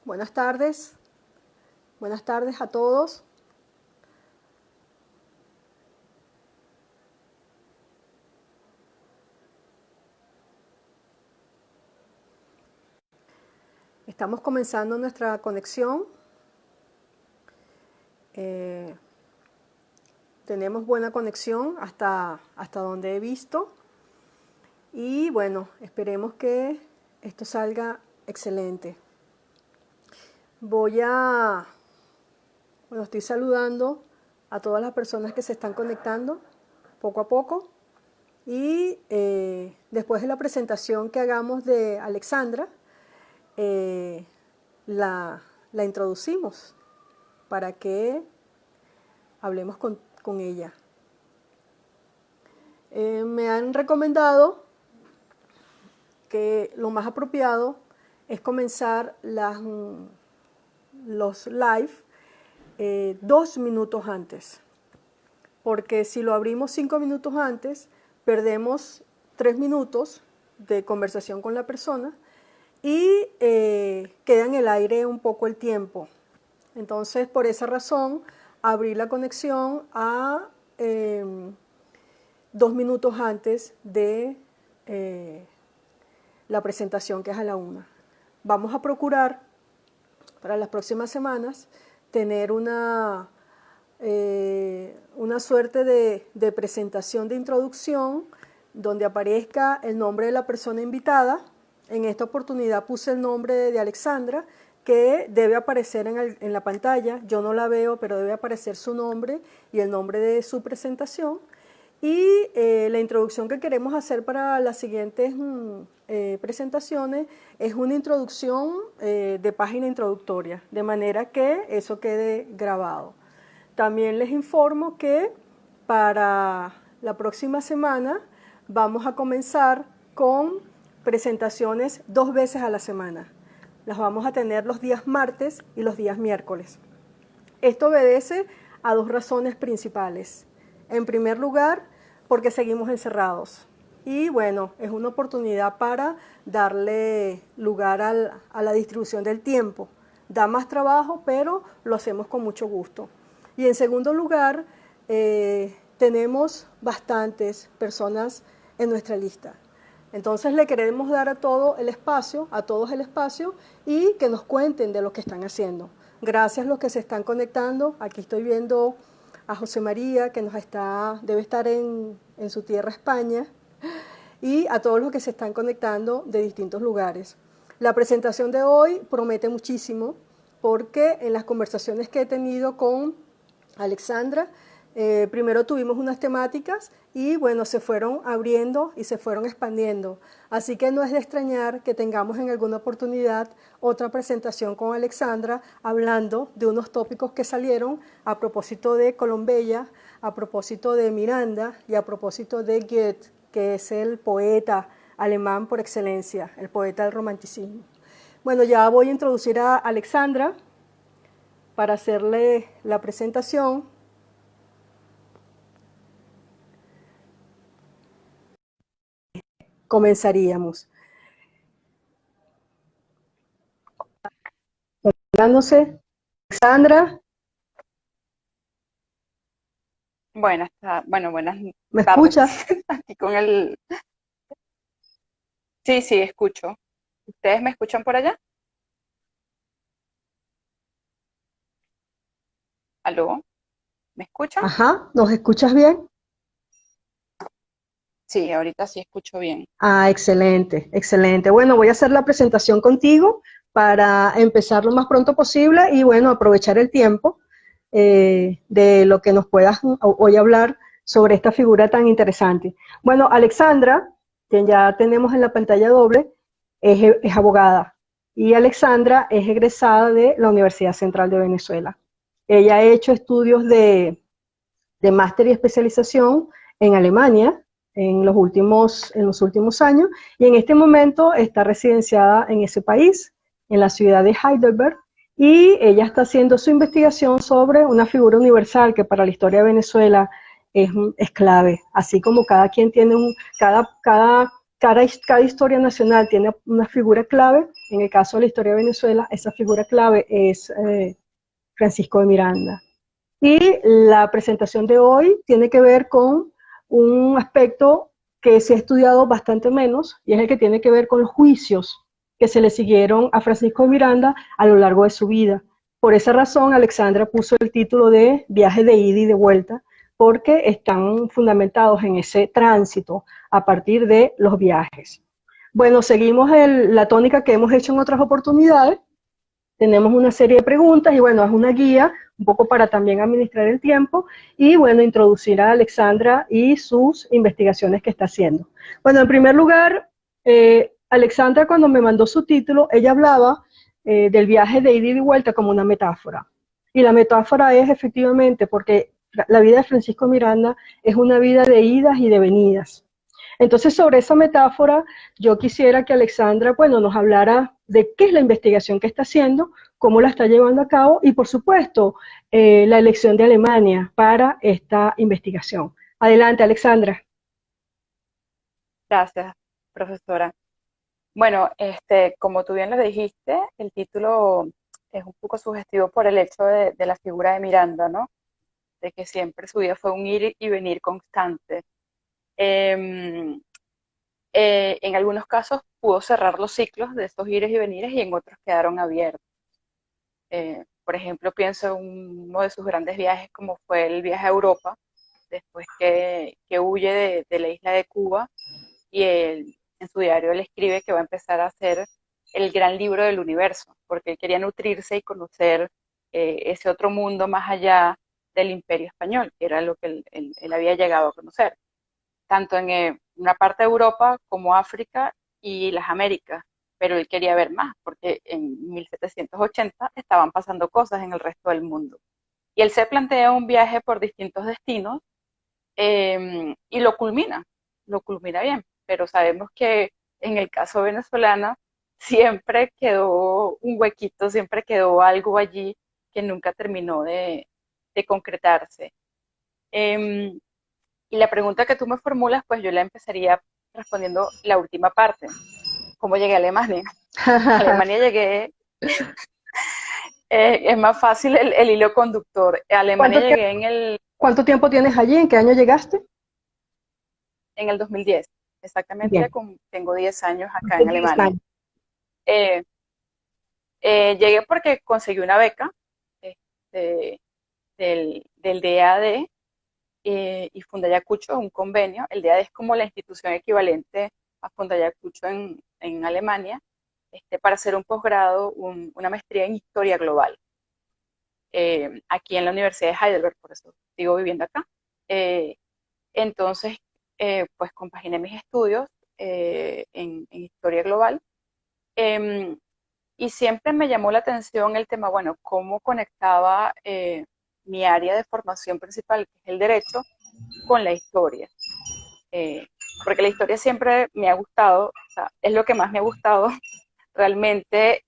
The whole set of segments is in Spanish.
Buenas tardes. Buenas tardes a todos. Estamos comenzando nuestra conexión. Tenemos buena conexión hasta donde he visto. Y bueno, esperemos que esto salga excelente. Estoy saludando a todas las personas que se están conectando poco a poco. Y después de la presentación que hagamos de Alexandra, la introducimos para que hablemos con ella. Me han recomendado que lo más apropiado es comenzar los live 2 minutos antes, porque si lo abrimos 5 minutos antes, perdemos 3 minutos de conversación con la persona y queda en el aire un poco el tiempo. Entonces, por esa razón, abrí la conexión a 2 minutos antes de la presentación, que es a la 1. Vamos a procurar para las próximas semanas tener una suerte de presentación de introducción donde aparezca el nombre de la persona invitada. En esta oportunidad puse el nombre de Alexandra, que debe aparecer en la pantalla. Yo no la veo, pero debe aparecer su nombre y el nombre de su presentación. Y la introducción que queremos hacer para las siguientes presentaciones es una introducción de página introductoria, de manera que eso quede grabado. También les informo que para la próxima semana vamos a comenzar con presentaciones 2 veces a la semana. Las vamos a tener los días martes y los días miércoles. Esto obedece a 2 razones principales. En primer lugar, porque seguimos encerrados. Y bueno, es una oportunidad para darle lugar a la distribución del tiempo. Da más trabajo, pero lo hacemos con mucho gusto. Y en segundo lugar, tenemos bastantes personas en nuestra lista. Entonces le queremos dar a todos el espacio y que nos cuenten de lo que están haciendo. Gracias a los que se están conectando. Aquí estoy viendo a José María, que debe estar en su tierra, España, y a todos los que se están conectando de distintos lugares. La presentación de hoy promete muchísimo porque en las conversaciones que he tenido con Alexandra, primero tuvimos unas temáticas y bueno, se fueron abriendo y se fueron expandiendo. Así que no es de extrañar que tengamos en alguna oportunidad otra presentación con Alexandra hablando de unos tópicos que salieron a propósito de Colombella, a propósito de Miranda y a propósito de Goethe, que es el poeta alemán por excelencia, el poeta del romanticismo. Bueno, ya voy a introducir a Alexandra para hacerle la presentación. Comenzaríamos. Hablándose, Alexandra. Buenas ¿Me tardes. escuchas? Aquí con el... Sí, escucho. ¿Ustedes me escuchan por allá? ¿Aló? ¿Me escuchan? Ajá, ¿nos escuchas bien? Sí, ahorita sí escucho bien. Ah, excelente, excelente. Bueno, voy a hacer la presentación contigo para empezar lo más pronto posible y bueno, aprovechar el tiempo de lo que nos puedas hoy hablar sobre esta figura tan interesante. Bueno, Alexandra, quien ya tenemos en la pantalla doble, es abogada y Alexandra es egresada de la Universidad Central de Venezuela. Ella ha hecho estudios de máster y especialización en Alemania en los últimos años y en este momento está residenciada en ese país, en la ciudad de Heidelberg, y ella está haciendo su investigación sobre una figura universal que para la historia de Venezuela es clave, así como cada quien tiene cada cada historia nacional tiene una figura clave. En el caso de la historia de Venezuela, esa figura clave es Francisco de Miranda. Y la presentación de hoy tiene que ver con un aspecto que se ha estudiado bastante menos, y es el que tiene que ver con los juicios que se le siguieron a Francisco de Miranda a lo largo de su vida. Por esa razón, Alexandra puso el título de Viaje de ida y de vuelta, porque están fundamentados en ese tránsito a partir de los viajes. Bueno, seguimos la tónica que hemos hecho en otras oportunidades. Tenemos una serie de preguntas y bueno, es una guía un poco para también administrar el tiempo y bueno, introducir a Alexandra y sus investigaciones que está haciendo. Bueno, en primer lugar, Alexandra cuando me mandó su título, ella hablaba del viaje de ida y de vuelta como una metáfora. Y la metáfora es efectivamente porque la vida de Francisco Miranda es una vida de idas y de venidas. Entonces, sobre esa metáfora, yo quisiera que Alexandra, bueno, nos hablara de qué es la investigación que está haciendo, cómo la está llevando a cabo y, por supuesto, la elección de Alemania para esta investigación. Adelante, Alexandra. Gracias, profesora. Bueno, como tú bien lo dijiste, el título es un poco sugestivo por el hecho de la figura de Miranda, ¿no? De que siempre su vida fue un ir y venir constante. Em, en algunos casos pudo cerrar los ciclos de esos ires y venires y en otros quedaron abiertos. Por ejemplo, pienso en uno de sus grandes viajes como fue el viaje a Europa, después que huye de la isla de Cuba y en su diario él escribe que va a empezar a hacer el gran libro del universo, porque él quería nutrirse y conocer ese otro mundo más allá del imperio español, que era lo que él había llegado a conocer, tanto en una parte de Europa como África y las Américas, pero él quería ver más, porque en 1780 estaban pasando cosas en el resto del mundo. Y él se plantea un viaje por distintos destinos y lo culmina bien, pero sabemos que en el caso venezolano siempre quedó un huequito, siempre quedó algo allí que nunca terminó de concretarse. Eh, y la pregunta que tú me formulas, pues yo la empezaría respondiendo la última parte. ¿Cómo llegué a Alemania? A Alemania llegué, es más fácil el hilo conductor. A Alemania ¿Cuánto, llegué ¿Cuánto tiempo tienes allí? ¿En qué año llegaste? en el 2010. Exactamente, Bien, tengo 10 años acá hace en 10 Alemania. años. Eh, Llegué porque conseguí una beca este, del DAD y Fundayacucho, un convenio. El DAD es como la institución equivalente a Fundayacucho en Alemania, para hacer un posgrado, una maestría en historia global, aquí en la Universidad de Heidelberg, por eso sigo viviendo acá. Eh, entonces, pues compaginé mis estudios en historia global. em, y siempre me llamó la atención el tema, bueno, cómo conectaba mi área de formación principal, que es el derecho, con la historia. Eh, Porque la historia siempre me ha gustado, o sea, es lo que más me ha gustado realmente,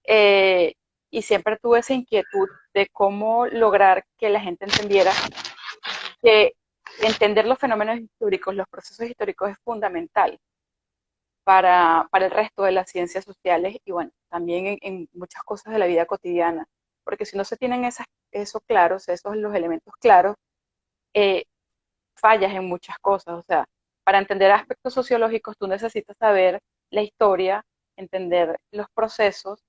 y siempre tuve esa inquietud de cómo lograr que la gente entendiera que entender los fenómenos históricos, los procesos históricos es fundamental para el resto de las ciencias sociales y bueno, también en muchas cosas de la vida cotidiana, porque si no se tienen esos claros, esos los elementos claros, eh, fallas en muchas cosas, o sea, para entender aspectos sociológicos tú necesitas saber la historia, entender los procesos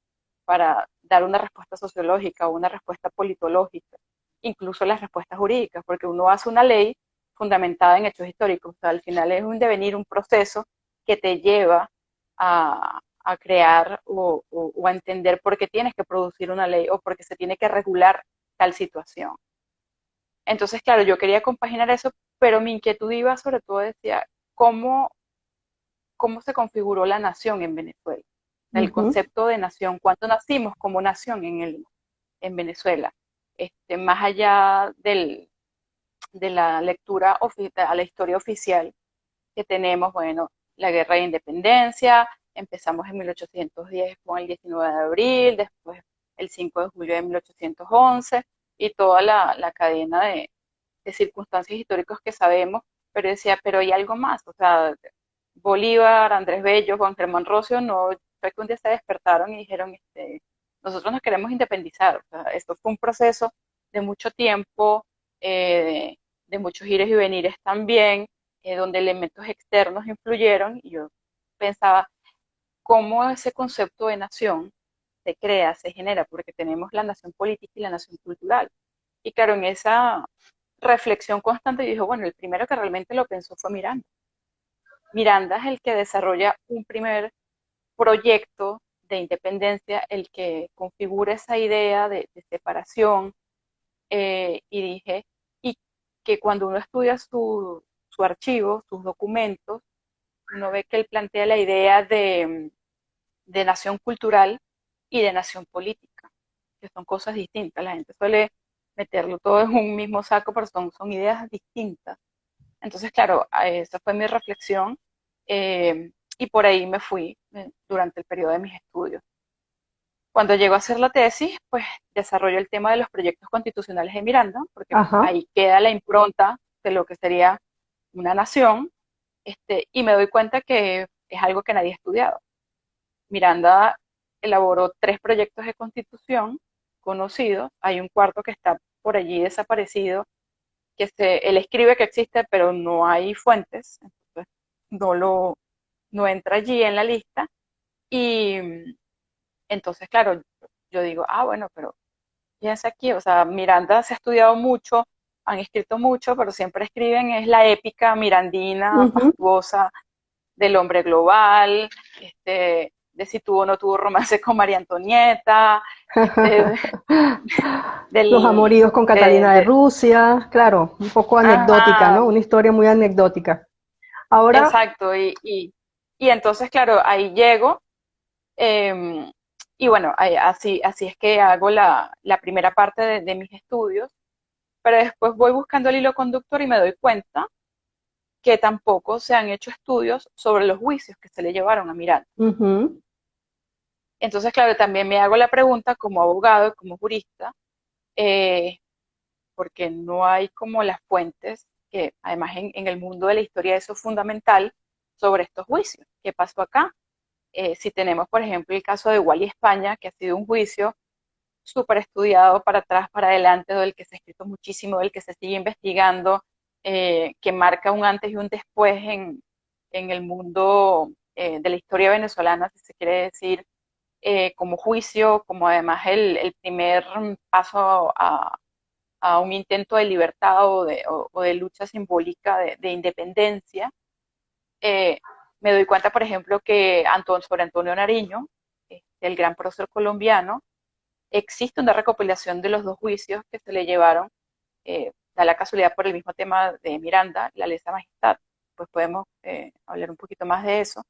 para dar una respuesta sociológica o una respuesta politológica, incluso las respuestas jurídicas, porque uno hace una ley fundamentada en hechos históricos, o sea, al final es un devenir, un proceso que te lleva a crear o a entender por qué tienes que producir una ley o por qué se tiene que regular tal situación. Entonces, claro, yo quería compaginar eso, pero mi inquietud iba sobre todo decía, ¿cómo, cómo se configuró la nación en Venezuela? El Ujú. concepto de nación, ¿cuándo nacimos como nación en Venezuela? Más allá de la lectura a la historia oficial que tenemos, bueno, la guerra de independencia, empezamos en 1810 con el 19 de abril, después el 5 de julio de 1811 y toda la cadena de circunstancias históricas que sabemos, pero decía, pero hay algo más, o sea, Bolívar, Andrés Bello, Juan Germán Rocio, no fue que un día se despertaron y dijeron, nosotros nos queremos independizar. O sea, esto fue un proceso de mucho tiempo, de muchos ires y venires también, donde elementos externos influyeron, y yo pensaba cómo ese concepto de nación se crea, se genera, porque tenemos la nación política y la nación cultural. Y claro, en esa reflexión constante yo dije, bueno, el primero que realmente lo pensó fue Miranda. Miranda es el que desarrolla un primer proyecto de independencia, el que configura esa idea de separación, y dije, y que cuando uno estudia su archivo, sus documentos, uno ve que él plantea la idea de nación cultural y de nación política, que son cosas distintas. La gente suele meterlo todo en un mismo saco, pero son ideas distintas. Entonces, claro, esa fue mi reflexión, y por ahí me fui durante el periodo de mis estudios. Cuando llego a hacer la tesis, pues desarrollo el tema de los proyectos constitucionales de Miranda, porque Ajá. ahí queda la impronta de lo que sería una nación, y me doy cuenta que es algo que nadie ha estudiado. Miranda elaboró 3 proyectos de constitución conocidos, hay un cuarto que está por allí desaparecido, él escribe que existe, pero no hay fuentes, entonces no lo, no entra allí en la lista, y entonces, claro, yo digo, bueno, pero fíjense aquí, o sea, Miranda se ha estudiado mucho, han escrito mucho, pero siempre escriben es la épica mirandina, Ujú. fastuosa, del hombre global, de si tuvo o no tuvo romance con María Antonieta, este, Los del, amoríos con de, Catalina de de, Rusia, claro, un poco anecdótica, ajá, ¿no? Una historia muy anecdótica. Ahora, exacto, y entonces, claro, ahí llego, eh, y bueno, así es que hago la primera parte de mis estudios, pero después voy buscando el hilo conductor y me doy cuenta que tampoco se han hecho estudios sobre los juicios que se le llevaron a Miranda. ujú, Entonces, claro, también me hago la pregunta como abogado, como jurista, eh, porque no hay como las fuentes, que además en el mundo de la historia eso es fundamental, sobre estos juicios. ¿Qué pasó acá? Si tenemos, por ejemplo, el caso de Guali España, que ha sido un juicio súper estudiado para atrás, para adelante, del que se ha escrito muchísimo, del que se sigue investigando, que marca un antes y un después en el mundo de la historia venezolana, si se quiere decir, como juicio, como además el primer paso a un intento de libertad o de lucha simbólica de independencia. eh, Me doy cuenta, por ejemplo, que sobre Antonio Nariño, el gran prócer colombiano, existe una recopilación de los 2 juicios que se le llevaron, da la casualidad por el mismo tema de Miranda, la lesa majestad. Pues podemos hablar un poquito más de eso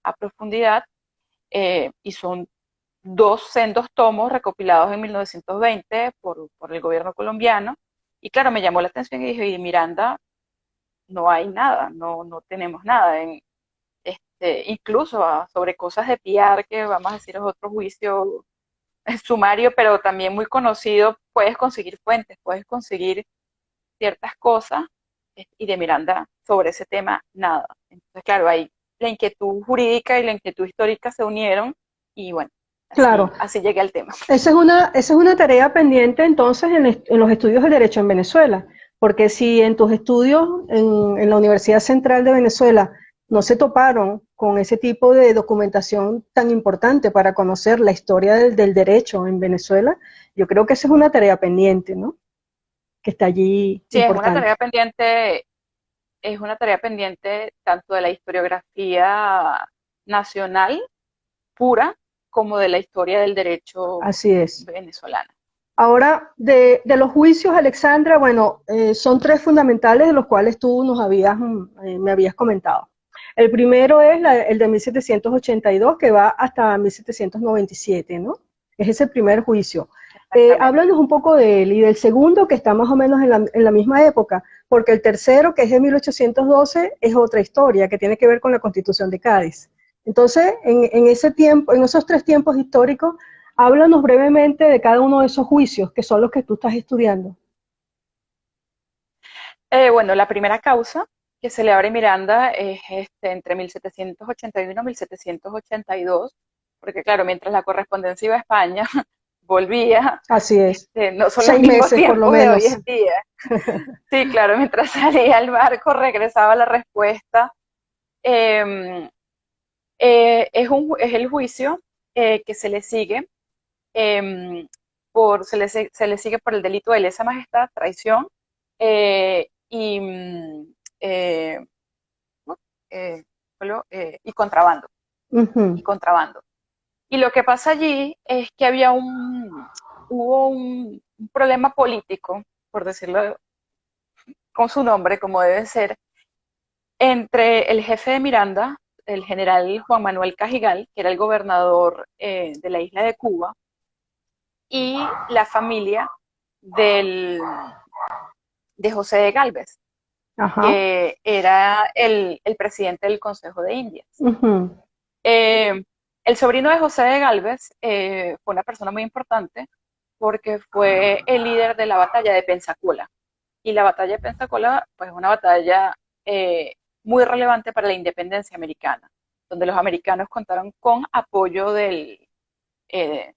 a profundidad, y son 2 sendos tomos recopilados en 1920 por el gobierno colombiano. Y claro, me llamó la atención y dije, y Miranda, no hay nada, no tenemos nada. Incluso sobre cosas de Piar, que vamos a decir es otro juicio sumario, pero también muy conocido, puedes conseguir fuentes, puedes conseguir ciertas cosas, y de Miranda sobre ese tema nada. Entonces, claro, ahí la inquietud jurídica y la inquietud histórica se unieron, y bueno, claro, así llegué al tema. esa es una tarea pendiente entonces en los estudios de Derecho en Venezuela, porque si en tus estudios en la Universidad Central de Venezuela no se toparon con ese tipo de documentación tan importante para conocer la historia del derecho en Venezuela, yo creo que esa es una tarea pendiente, ¿no? Que está allí Sí, importante. es una tarea pendiente tanto de la historiografía nacional pura como de la historia del derecho Así es. venezolano. Ahora, de los juicios, Alexandra, bueno, son tres fundamentales de los cuales tú me habías comentado. El primero es el de 1782, que va hasta 1797, ¿no? Es ese primer juicio. Exactamente. Háblanos un poco de él y del segundo, que está más o menos en la misma época, porque el tercero, que es de 1812, es otra historia que tiene que ver con la Constitución de Cádiz. Entonces, en ese tiempo, en esos tres tiempos históricos, háblanos brevemente de cada uno de esos juicios, que son los que tú estás estudiando. Bueno, la primera causa que se le abre Miranda es entre 1781 y 1782, porque claro, mientras la correspondencia iba a España, volvía, Así es. no son los 6 meses mismos por lo tiempos de hoy menos. en día. Sí, claro, mientras salía el barco regresaba la respuesta. Eh, es el juicio que se le sigue eh, se le sigue por el delito de lesa majestad, traición y, eh, ¿no? eh, y contrabando, y Ujú. contrabando. Y lo que pasa allí es que hubo un problema político, por decirlo con su nombre, como debe ser, entre el jefe de Miranda, el general Juan Manuel Cajigal, que era el gobernador de la isla de Cuba, y la familia del, de José de Galvez, Ajá. que era el presidente del Consejo de Indias. Ujú. Eh, el sobrino de José de Galvez fue una persona muy importante porque fue el líder de la batalla de Pensacola. Y la batalla de Pensacola, pues, es una batalla eh, muy relevante para la independencia americana, donde los americanos contaron con apoyo del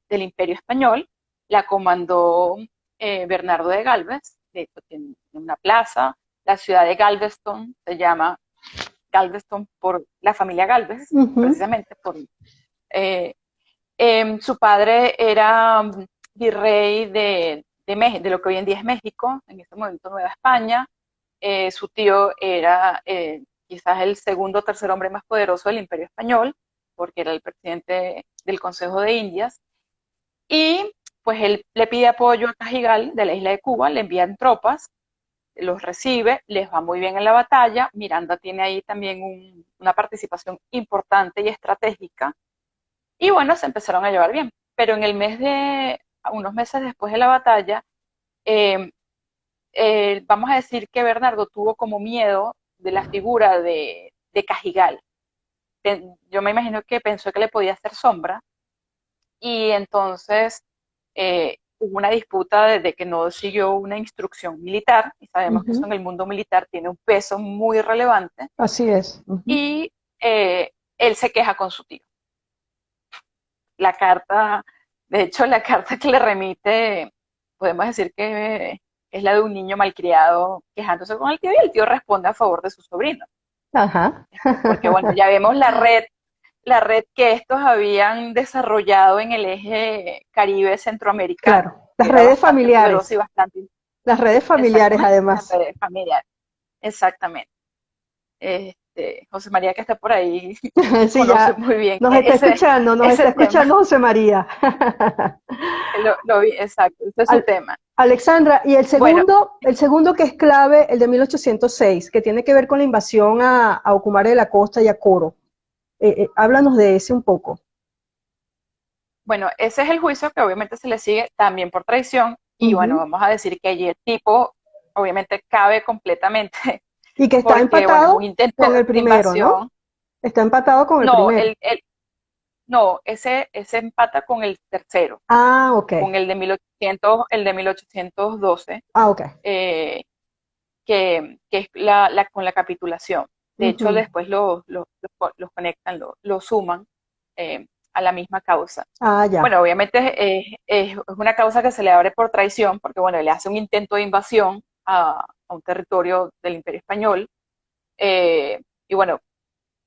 Imperio Español. La comandó Bernardo de Galvez, de hecho tiene una plaza, la ciudad de Galveston se llama Galveston por la familia Galvez, Ujú. precisamente por su padre era virrey de lo que hoy en día es México, en este momento Nueva España. Su tío era quizás el segundo o tercer hombre más poderoso del Imperio Español, porque era el presidente del Consejo de Indias. Y pues él le pide apoyo a Cajigal de la isla de Cuba, le envían tropas, los recibe, les va muy bien en la batalla. Miranda tiene ahí también una participación importante y estratégica. Y bueno, se empezaron a llevar bien. Pero unos meses después de la batalla, eh, vamos a decir que Bernardo tuvo como miedo de la figura de Cajigal. Yo me imagino que pensó que le podía hacer sombra y entonces hubo una disputa desde que no siguió una instrucción militar, y sabemos que eso Ujú. en el mundo militar tiene un peso muy relevante, Así es. Ujú. y él se queja con su tío. La carta, de hecho, la carta que le remite, podemos decir que es la de un niño malcriado quejándose con el tío, y el tío responde a favor de su sobrino. Ajá. Porque bueno, ya vemos la red que estos habían desarrollado en el eje Caribe centroamericano, Claro. que Las era redes bastante poderosa y familiares. bastante, Las redes familiares, exactamente, las además. redes familiares, exactamente. José María que está por ahí Sí, conoce ya muy bien ese, nos está ese tema. escuchando José María. Lo vi, exacto, ese es su Al- tema. Alexandra, y Bueno, el segundo que es clave, el de 1806, que tiene que ver con la invasión a Ocumare de la Costa y a Coro. Háblanos de ese un poco. bueno, ese es el juicio que obviamente se le sigue también por traición, y bueno, Ujú. vamos a decir que allí el tipo obviamente cabe completamente Y que está porque bueno, es un empatado intento con el de primero, ¿no? invasión. Está empatado con el No, primero. no, ese empata con el tercero, Ah, ok. con el de 1812, Ah, ok. eh, que es con la capitulación. De hecho, Ujú. después los conectan, lo suman a la misma causa. Ah, Bueno, ya. obviamente es una causa que se le abre por traición, porque bueno, le hace un intento de invasión a un territorio del Imperio Español. Y bueno,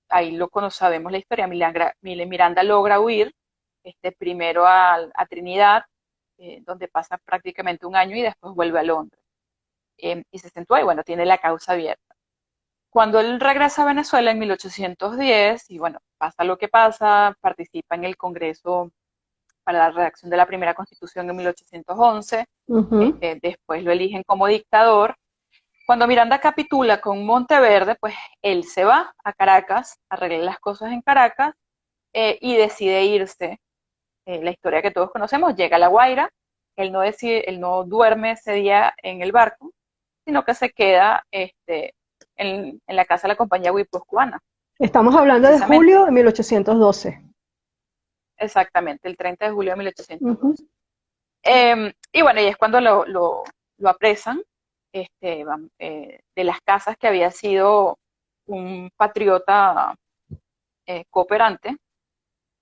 ahí sabemos la historia. Miranda logra huir primero a Trinidad, donde pasa prácticamente un año y después vuelve a Londres. Y se sentó ahí, bueno, tiene la causa abierta. Cuando él regresa a Venezuela en 1810, y bueno, pasa lo que pasa, participa en el Congreso para la redacción de la primera Constitución en 1811, Ujú. después lo eligen como dictador. Cuando Miranda capitula con Monteverde, pues él se va a Caracas, arregla las cosas en Caracas y decide irse. La historia que todos conocemos, llega a La Guaira, él no duerme ese día en el barco, sino que se queda en la casa de la compañía guipuzcoana, Estamos hablando de precisamente, julio de 1812. exactamente, el 30 de julio de Ujú. 1812. Y bueno, y es cuando lo apresan de las casas que había sido un patriota cooperante,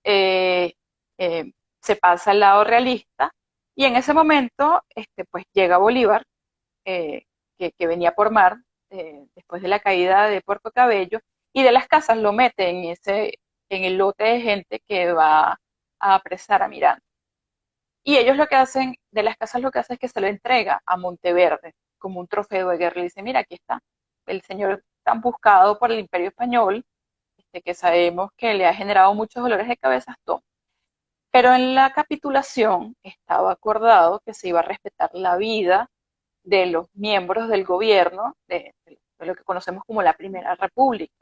eh, se pasa al lado realista, y en ese momento pues llega Bolívar, que venía por mar, después de la caída de Puerto Cabello, y de las Casas lo mete en el lote de gente que va a apresar a Miranda. Y ellos lo que hacen, de las Casas lo que hace es que se lo entrega a Monteverde como un trofeo de guerra. Le dice, mira, aquí está, el señor tan buscado por el Imperio Español, que sabemos que le ha generado muchos dolores de cabeza, toma. Pero en la capitulación estaba acordado que se iba a respetar la vida de los miembros del gobierno de lo que conocemos como la Primera República.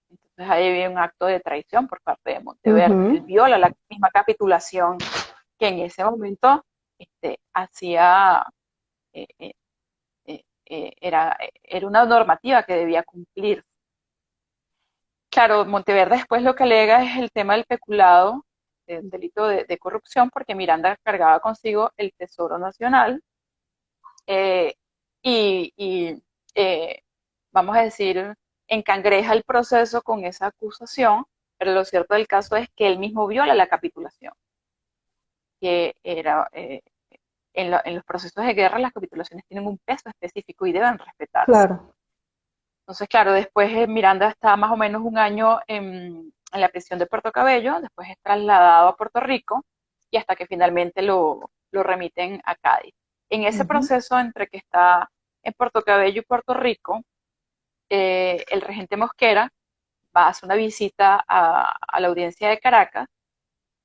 Entonces ahí había un acto de traición por parte de Monteverde. Él viola la misma capitulación que en ese momento hacía, era una normativa que debía cumplir. Claro, Monteverde después lo que alega es el tema del peculado, del delito de corrupción, porque Miranda cargaba consigo el Tesoro Nacional, y vamos a decir, encangreja el proceso con esa acusación, pero lo cierto del caso es que él mismo viola la capitulación, que era, en los procesos de guerra las capitulaciones tienen un peso específico y deben respetarse. Claro. Entonces, claro, después Miranda está más o menos un año en la prisión de Puerto Cabello, después es trasladado a Puerto Rico, y hasta que finalmente lo remiten a Cádiz. En ese proceso entre que está en Puerto Cabello y Puerto Rico, el regente Mosquera va a hacer una visita a la audiencia de Caracas,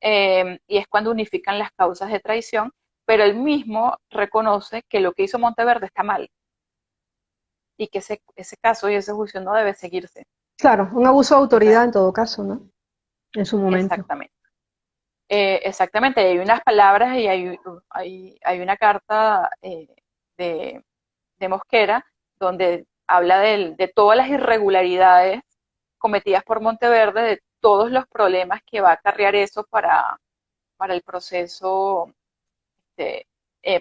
y es cuando unifican las causas de traición, pero él mismo reconoce que lo que hizo Monteverde está mal y que ese caso y ese juicio no debe seguirse. Claro, un abuso de autoridad en todo caso, ¿no? En su momento. Exactamente. Exactamente, hay unas palabras y hay una carta de Mosquera donde habla de todas las irregularidades cometidas por Monteverde, de todos los problemas que va a acarrear eso para el proceso,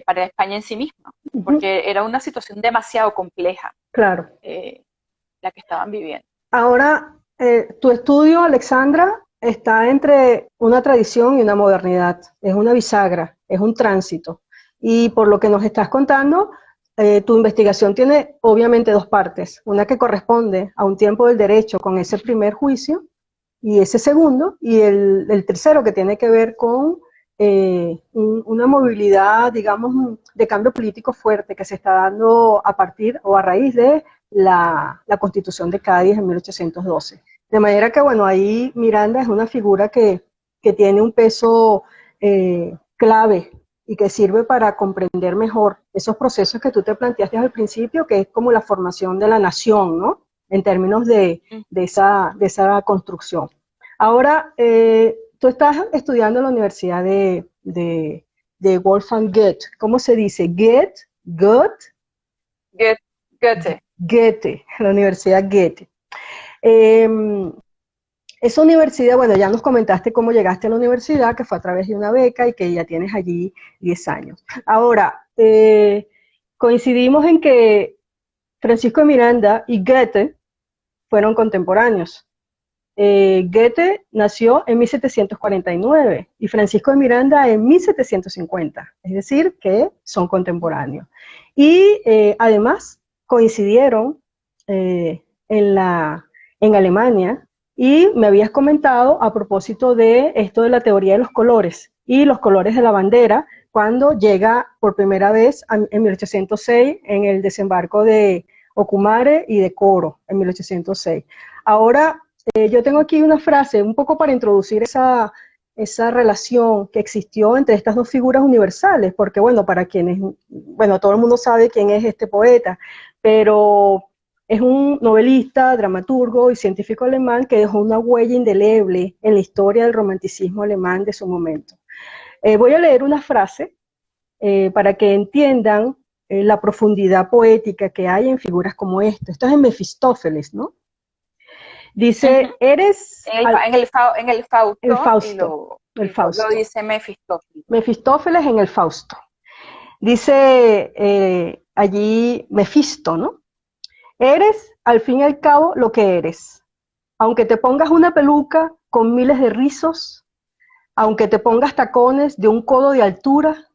para España en sí misma, porque era una situación demasiado compleja, claro, la que estaban viviendo. Ahora, tu estudio, Alexandra, está entre una tradición y una modernidad, es una bisagra, es un tránsito, y por lo que nos estás contando, tu investigación tiene obviamente dos partes, una que corresponde a un tiempo del derecho con ese primer juicio, y ese segundo, y el tercero que tiene que ver con una movilidad, digamos, de cambio político fuerte que se está dando a partir o a raíz de la Constitución de Cádiz en 1812. De manera que, bueno, ahí Miranda es una figura que tiene un peso clave y que sirve para comprender mejor esos procesos que tú te planteaste al principio, que es como la formación de la nación, ¿no? En términos de esa construcción. Ahora, tú estás estudiando en la Universidad de Wolfgang Goethe. ¿Cómo se dice? Goethe. Goethe, la Universidad Goethe. Esa universidad, bueno, ya nos comentaste cómo llegaste a la universidad, que fue a través de una beca y que ya tienes allí 10 años. Ahora, coincidimos en que Francisco de Miranda y Goethe fueron contemporáneos. Goethe nació en 1749 y Francisco de Miranda en 1750, es decir, que son contemporáneos. Y además coincidieron en Alemania, y me habías comentado a propósito de esto de la teoría de los colores y los colores de la bandera, cuando llega por primera vez en 1806 en el desembarco de Ocumare y de Coro, en 1806. Ahora, yo tengo aquí una frase un poco para introducir esa relación que existió entre estas dos figuras universales, porque bueno, para quienes, bueno, todo el mundo sabe quién es este poeta, pero es un novelista, dramaturgo y científico alemán que dejó una huella indeleble en la historia del romanticismo alemán de su momento. Voy a leer una frase para que entiendan la profundidad poética que hay en figuras como esta. Esto es en Mefistófeles, ¿no? Dice, eres... En el Fausto. El Fausto. Lo dice Mefistófeles. Mefistófeles en el Fausto. Dice allí Mefisto, ¿no? Eres, al fin y al cabo, lo que eres. Aunque te pongas una peluca con miles de rizos, aunque te pongas tacones de un codo de altura,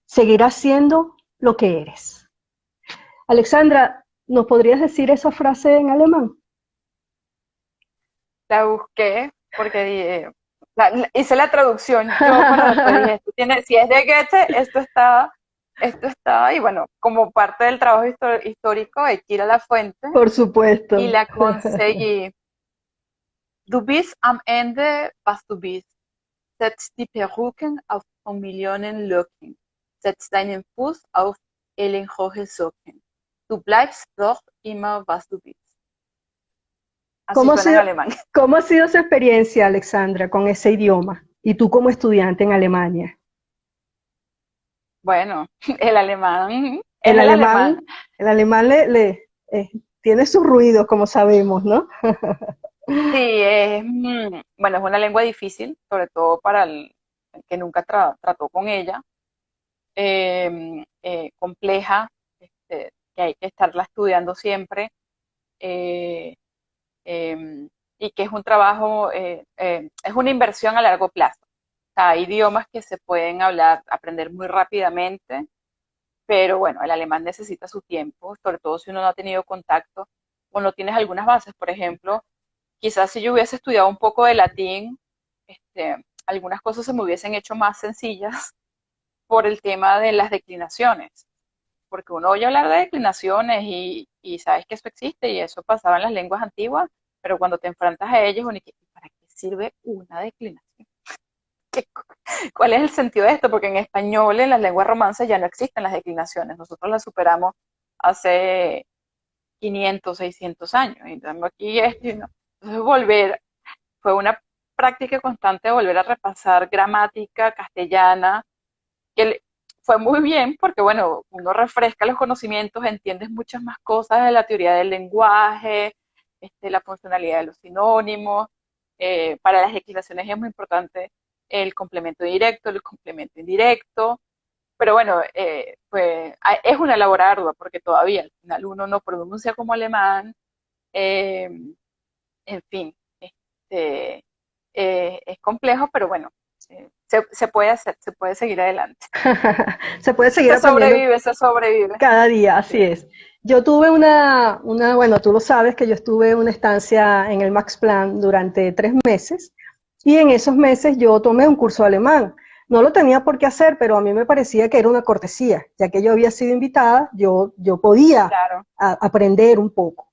seguirás siendo lo que eres. Alexandra, ¿nos podrías decir esa frase en alemán? La busqué porque hice la traducción yo para después dije, si es de Goethe, esto está, y bueno, como parte del trabajo histórico hay que ir a la fuente Por y supuesto. la conseguí. Du bist am Ende, was du bist. Setz die Perücken auf von Millionen Locken. Setz deinen Fuß auf ellenhohe Socken. Du bleibst doch immer, was du bist. Así ¿Cómo ha suena en sido, alemán. cómo ha sido esa experiencia, Alexandra, con ese idioma? Y tú como estudiante en Alemania. Bueno, el alemán es El el alemán. alemán, el alemán tiene sus ruidos, como sabemos, ¿no? Sí, bueno, es una lengua difícil, sobre todo para el que nunca trató con ella, compleja, que hay que estarla estudiando siempre, eh, y que es un trabajo, es una inversión a largo plazo. O sea, hay idiomas que se pueden aprender muy rápidamente, pero bueno, el alemán necesita su tiempo, sobre todo si uno no ha tenido contacto o no tienes algunas bases. Por ejemplo, quizás si yo hubiese estudiado un poco de latín, algunas cosas se me hubiesen hecho más sencillas por el tema de las declinaciones, porque uno oye hablar de declinaciones y sabes que eso existe y eso pasaba en las lenguas antiguas, pero cuando te enfrentas a ellos, uno dice, ¿para qué sirve una declinación? ¿Qué, ¿Cuál es el sentido de esto? Porque en español, en las lenguas romances, ya no existen las declinaciones. Nosotros las superamos hace 500, 600 años. Entonces, aquí ¿no? Entonces, fue una práctica constante de volver a repasar gramática castellana, fue muy bien porque, bueno, uno refresca los conocimientos, entiendes muchas más cosas de la teoría del lenguaje, la funcionalidad de los sinónimos. Para las declinaciones es muy importante el complemento directo, el complemento indirecto, pero bueno, es una labor ardua porque todavía al final uno no pronuncia como alemán, eh, en fin, es complejo, pero bueno, se puede hacer, se puede seguir adelante. Se puede seguir aprendiendo Se sobrevive. cada día, así Sí, es. Yo tuve bueno, tú lo sabes que yo estuve una estancia en el Max Planck durante 3 meses y en esos meses yo tomé un curso de alemán. No lo tenía por qué hacer, pero a mí me parecía que era una cortesía, ya que yo había sido invitada, yo podía claro. aprender un poco.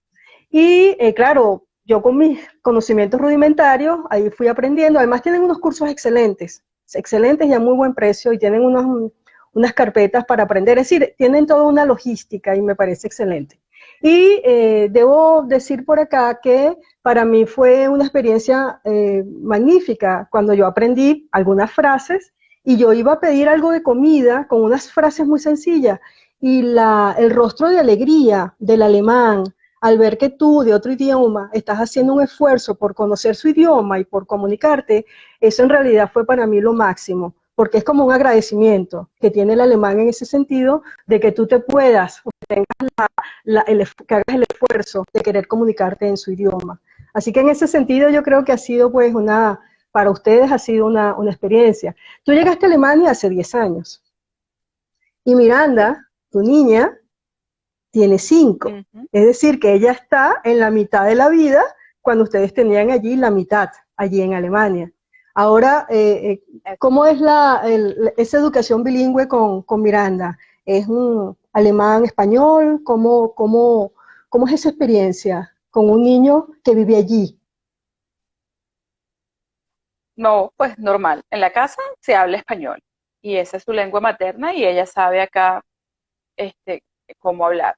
Y claro, yo con mis conocimientos rudimentarios, ahí fui aprendiendo. Además tienen unos cursos excelentes, excelentes y a muy buen precio y tienen unas carpetas para aprender. Es decir, tienen toda una logística y me parece excelente. Y debo decir por acá que para mí fue una experiencia magnífica cuando yo aprendí algunas frases y yo iba a pedir algo de comida con unas frases muy sencillas y el rostro de alegría del alemán al ver que tú de otro idioma estás haciendo un esfuerzo por conocer su idioma y por comunicarte, eso en realidad fue para mí lo máximo, porque es como un agradecimiento que tiene el alemán en ese sentido de que tú te puedas, que hagas el esfuerzo de querer comunicarte en su idioma. Así que en ese sentido yo creo que ha sido pues para ustedes ha sido una experiencia. Tú llegaste a Alemania hace 10 años y Sí. Miranda, tu niña, tiene 5. Ujú. Es decir, que ella está en la mitad de la vida cuando ustedes tenían allí la mitad, allí en Alemania. Ahora, ¿cómo es esa educación bilingüe con Miranda? ¿Es un alemán español? ¿Cómo es esa experiencia con un niño que vive allí? No, pues normal. En la casa se habla español y esa es su lengua materna y ella sabe acá este, cómo hablar.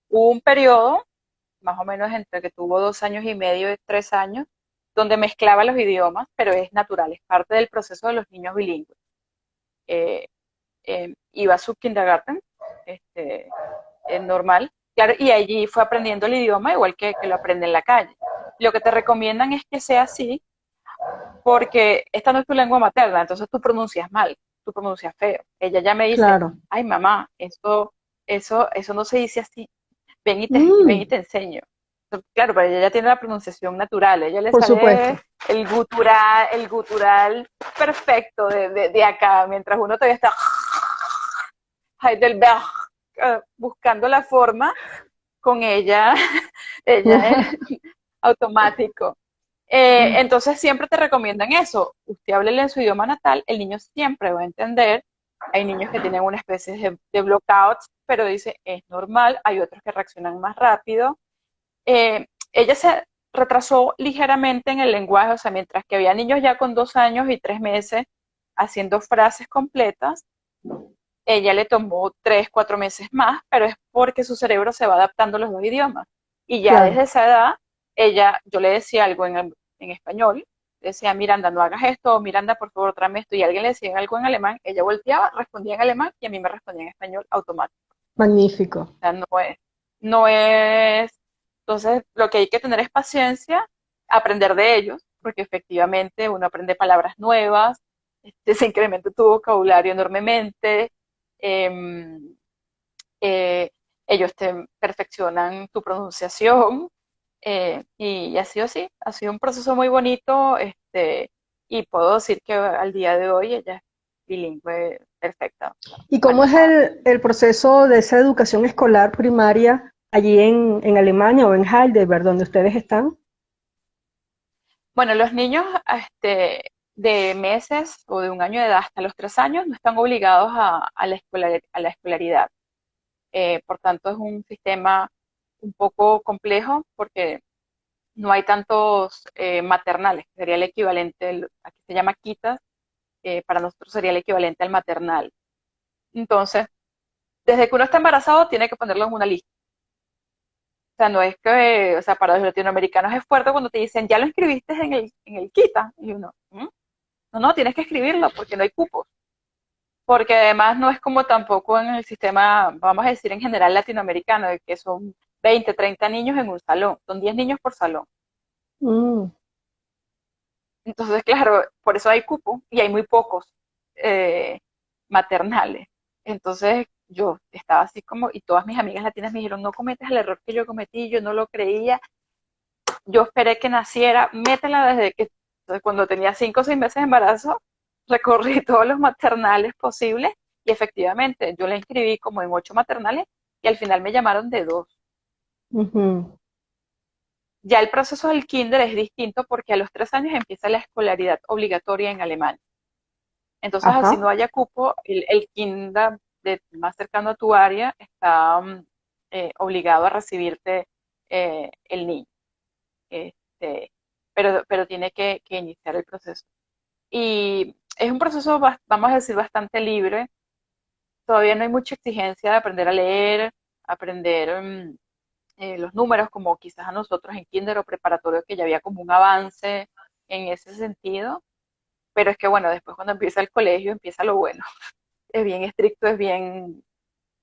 Hubo un periodo, más o menos entre que tuvo 2 años y medio y 3 años, donde mezclaba los idiomas, pero es natural, es parte del proceso de los niños bilingües. Eh, Iba a su kindergarten, es normal, claro, y allí fue aprendiendo el idioma igual que lo aprende en la calle. Lo que te recomiendan es que sea así, porque esta no es tu lengua materna, entonces tú pronuncias mal, tú pronuncias feo. Ella ya me dice, Claro, ay mamá, eso no se dice así. ven y Mm, te enseño. Claro, pero ella ya tiene la pronunciación natural, a ella le por sale supuesto. el gutural perfecto de acá, mientras uno todavía está Heidelberg buscando la forma, con ella, ella es automático. Entonces siempre te recomiendan eso. Usted háblele en su idioma natal, el niño siempre va a entender. Hay niños que tienen una especie de blockouts, pero dice, es normal. Hay otros que reaccionan más rápido. Ella se retrasó ligeramente en el lenguaje, o sea, mientras que había niños ya con 2 años y 3 meses haciendo frases completas, ella le tomó 3, 4 meses más, pero es porque su cerebro se va adaptando a los dos idiomas. Y ya Claro, desde esa edad, yo le decía algo en español, decía, Miranda, no hagas esto, o Miranda, por favor, tráeme esto, y alguien le decía algo en alemán, ella volteaba, respondía en alemán, y a mí me respondía en español automático. magnífico. O sea, no es, entonces lo que hay que tener es paciencia, aprender de ellos, porque efectivamente uno aprende palabras nuevas, se incrementa tu vocabulario enormemente, eh, eh, ellos te perfeccionan tu pronunciación, y ha sido así, ha sido un proceso muy bonito, y puedo decir que al día de hoy ella es bilingüe perfecta, o sea, ¿Y cómo es manejada. el proceso de esa educación escolar primaria allí en Alemania o en Heidelberg, donde ustedes están? Bueno, los niños de meses o de un año de edad hasta los 3 años no están obligados a la escolaridad. Por tanto, es un sistema un poco complejo porque no hay tantos maternales, que sería el equivalente, aquí se llama quitas, para nosotros sería el equivalente al maternal. Entonces, desde que uno está embarazado, tiene que ponerlo en una lista. O sea, no es que, o sea, para los latinoamericanos es fuerte cuando te dicen, ya lo inscribiste en el quita. Y uno, "¿Mm? No, no, tienes que escribirlo porque no hay cupos. Porque además no es como tampoco en el sistema, vamos a decir en general latinoamericano, de que son 20, 30 niños en un salón, son 10 niños por salón. Mm, Entonces, claro, por eso hay cupo y hay muy pocos eh, maternales. Entonces, yo estaba así como, y todas mis amigas latinas me dijeron, no cometas el error que yo cometí, yo no lo creía, yo esperé que naciera, métela desde que, entonces, cuando tenía 5 o 6 meses de embarazo, recorrí todos los maternales posibles y efectivamente yo la inscribí como en 8 maternales y al final me llamaron de 2. ujú. Ya el proceso del kinder es distinto porque a los 3 años empieza la escolaridad obligatoria en Alemania. Entonces, así no Ajá. haya cupo, el kinder más cercano a tu área está obligado a recibirte el niño. Este, pero tiene que iniciar el proceso. Y es un proceso, vamos a decir, bastante libre. Todavía no hay mucha exigencia de aprender a leer, aprender los números, como quizás a nosotros en kinder o preparatorio, que ya había como un avance en ese sentido. Pero es que, bueno, después cuando empieza el colegio, empieza lo bueno. Es bien estricto, es bien,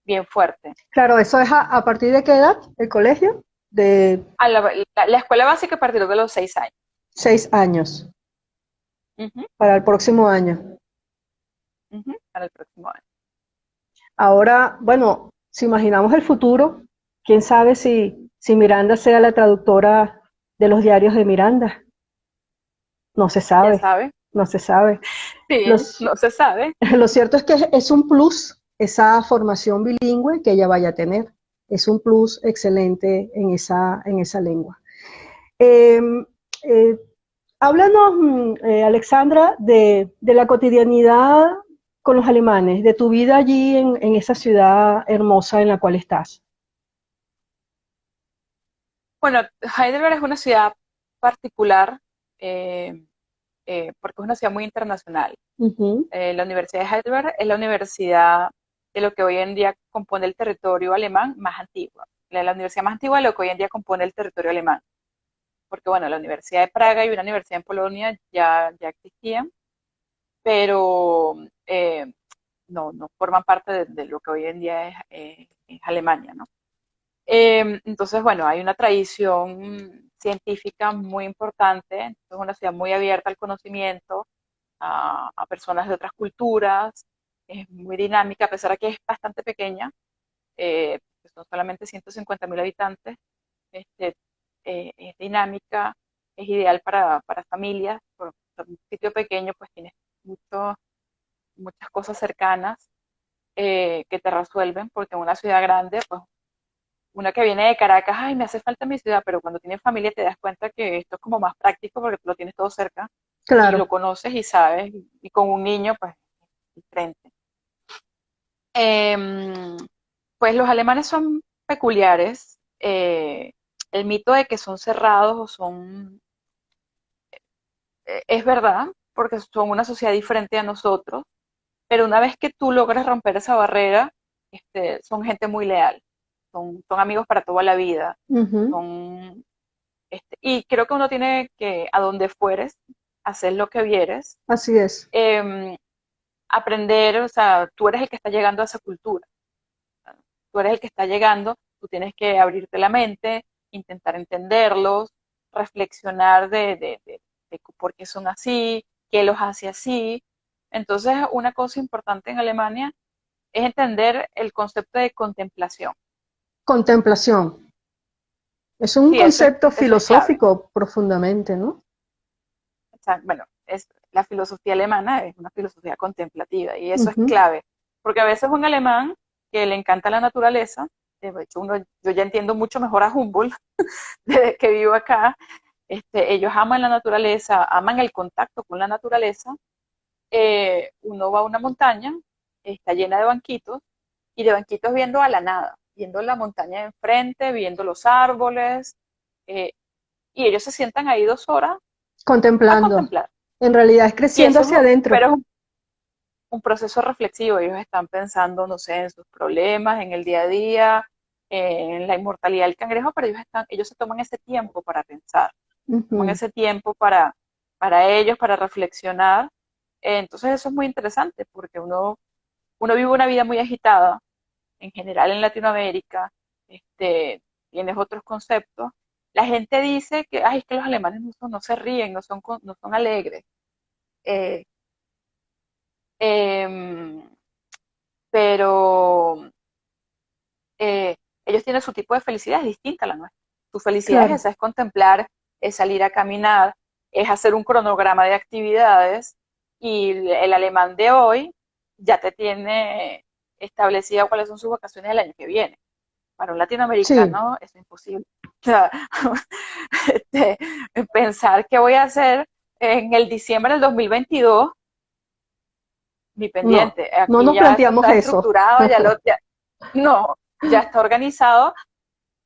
bien fuerte. Claro, ¿eso es a partir de qué edad? ¿El colegio? De La escuela básica a partir de los 6 años. 6 años Ujú, para el próximo año. ujú, para el próximo año. Ahora, bueno, si imaginamos el futuro, quién sabe si Miranda sea la traductora de los diarios de Miranda. No se ¿Quién sabe, sabe? no se sabe. Sí, Los, no se sabe. lo cierto es que es un plus esa formación bilingüe que ella vaya a tener. Es un plus excelente en esa lengua. Eh, eh, Háblanos, Alexandra, de la cotidianidad con los alemanes, de tu vida allí en esa ciudad hermosa en la cual estás. Bueno, Heidelberg es una ciudad particular eh, porque es una ciudad muy internacional. Ujú. La Universidad de Heidelberg es la universidad de lo que hoy en día compone el territorio alemán más antigua. La universidad más antigua de lo que hoy en día compone el territorio alemán. Porque, bueno, la Universidad de Praga y una universidad en Polonia ya existían, pero no forman parte de lo que hoy en día es Alemania, ¿no? Entonces, bueno, hay una tradición científica muy importante, es una ciudad muy abierta al conocimiento, a personas de otras culturas, es muy dinámica, a pesar de que es bastante pequeña, son solamente 150.000 habitantes, este, es dinámica, es ideal para familias, por ser un sitio pequeño, pues tienes muchas cosas cercanas que te resuelven, porque en una ciudad grande, pues una que viene de Caracas, ay, me hace falta mi ciudad, pero cuando tienes familia te das cuenta que esto es como más práctico porque lo tienes todo cerca y lo Claro, conoces y sabes, y con un niño, pues, es diferente. Em, pues los alemanes son peculiares. El mito de que son cerrados o son, es verdad, porque son una sociedad diferente a nosotros, pero una vez que tú logras romper esa barrera, son gente muy leal, son amigos para toda la vida, ujú, son, y creo que uno tiene que, a donde fueres, hacer lo que vieres, así es. em, aprender, o sea, tú eres el que está llegando a esa cultura, tú eres el que está llegando, tú tienes que abrirte la mente, intentar entenderlos, reflexionar de por qué son así, qué los hace así. Entonces, una cosa importante en Alemania es entender el concepto de contemplación. Contemplación. Es un Sí, concepto eso es clave. filosófico profundamente, ¿no? O sea, bueno, la filosofía alemana es una filosofía contemplativa y eso es Ujú. clave, porque a veces un alemán que le encanta la naturaleza, de hecho yo ya entiendo mucho mejor a Humboldt desde que vivo acá, ellos aman la naturaleza, aman el contacto con la naturaleza. Uno va a una montaña, está llena de banquitos, y de banquitos viendo a la nada, viendo la montaña de enfrente, viendo los árboles, eh, y ellos se sientan ahí 2 horas a Contemplando. contemplar. En realidad es Y creciendo eso es, hacia adentro. pero es un proceso reflexivo, ellos están pensando, no sé, en sus problemas, en el día a día, en la inmortalidad del cangrejo, pero ellos se toman ese tiempo para pensar, toman Ujú. ese tiempo para ellos, para reflexionar. Entonces eso es muy interesante porque uno vive una vida muy agitada, en general en Latinoamérica, tienes otros conceptos. La gente dice que, ay, es que los alemanes no se ríen, no son alegres. Eh, em, pero ellos tienen su tipo de felicidad, es distinta a la nuestra. Su felicidad es Claro. esa, es contemplar, es salir a caminar, es hacer un cronograma de actividades y el alemán de hoy ya te tiene establecida cuáles son sus vacaciones el año que viene. Para un Sí. latinoamericano eso es imposible. O sea, este, pensar qué voy a hacer en el diciembre del 2022, mi No. pendiente, No aquí nos ya eso planteamos está eso. estructurado, no, ya está organizado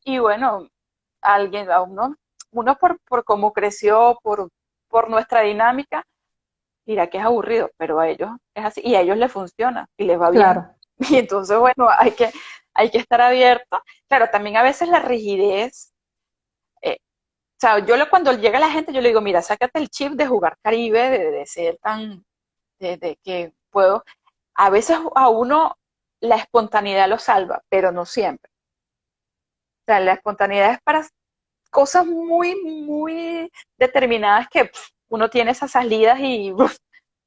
y bueno, a uno por cómo creció, por nuestra dinámica, dirá que es aburrido, pero a ellos es así y a ellos les funciona y les va bien. Claro. Y entonces, bueno, hay que estar abierto. Claro, también a veces la rigidez, o sea, cuando llega la gente, yo le digo, mira, sácate el chip de jugar Caribe, de ser tan, de que puedo. A veces a uno la espontaneidad lo salva, pero no siempre. O sea, la espontaneidad es para cosas muy, muy determinadas que uno tiene esas salidas y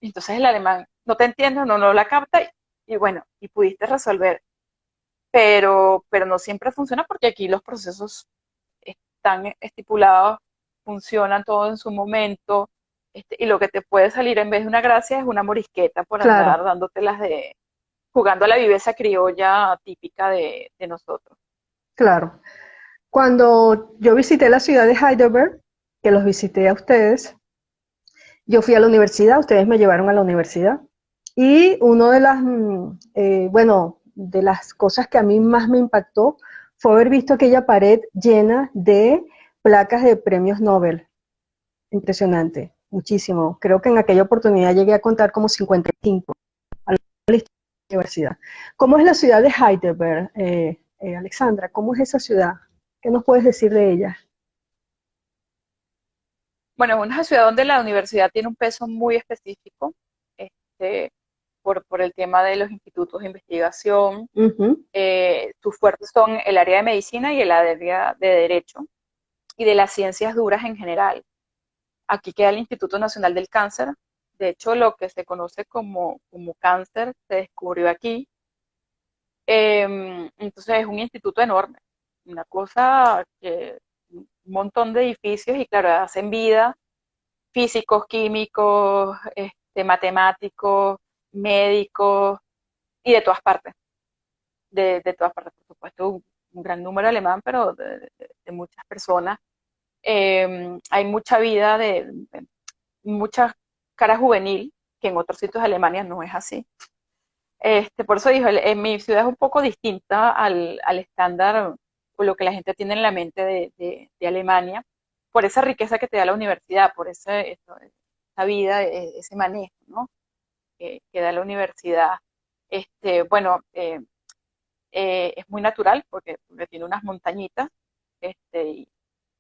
entonces el alemán no te entiende, no la capta y bueno, y pudiste resolver, pero no siempre funciona porque aquí los procesos están estipulados, funcionan todo en su momento, y lo que te puede salir en vez de una gracia es una morisqueta por andar Claro. dándotelas jugando a la viveza criolla típica de nosotros. Claro. Cuando yo visité la ciudad de Heidelberg, que los visité a ustedes, yo fui a la universidad, ustedes me llevaron a la universidad. Y uno de las, bueno, de las cosas que a mí más me impactó fue haber visto aquella pared llena de placas de premios Nobel. Impresionante, muchísimo. Creo que en aquella oportunidad llegué a contar como 55 a la universidad. ¿Cómo es la ciudad de Heidelberg, Alexandra? ¿Cómo es esa ciudad? ¿Qué nos puedes decir de ella? Bueno, es una ciudad donde la universidad tiene un peso muy específico, este, por el tema de los institutos de investigación. Ujú. Sus fuertes son el área de medicina y el área de derecho y de las ciencias duras en general. Aquí queda el Instituto Nacional del Cáncer. De hecho, lo que se conoce como cáncer se descubrió aquí. Entonces es un instituto enorme, una cosa que un montón de edificios y claro, hacen vida físicos, químicos, matemáticos, médicos y de todas partes, de todas partes, por supuesto, un gran número alemán, pero de muchas personas. Hay mucha vida de mucha cara juvenil, que en otros sitios de Alemania no es así. Por eso dijo, en mi ciudad es un poco distinta al estándar o lo que la gente tiene en la mente de Alemania, por esa riqueza que te da la universidad, por esa vida, ese manejo, ¿no? Que da la universidad. Bueno, es muy natural porque tiene unas montañitas,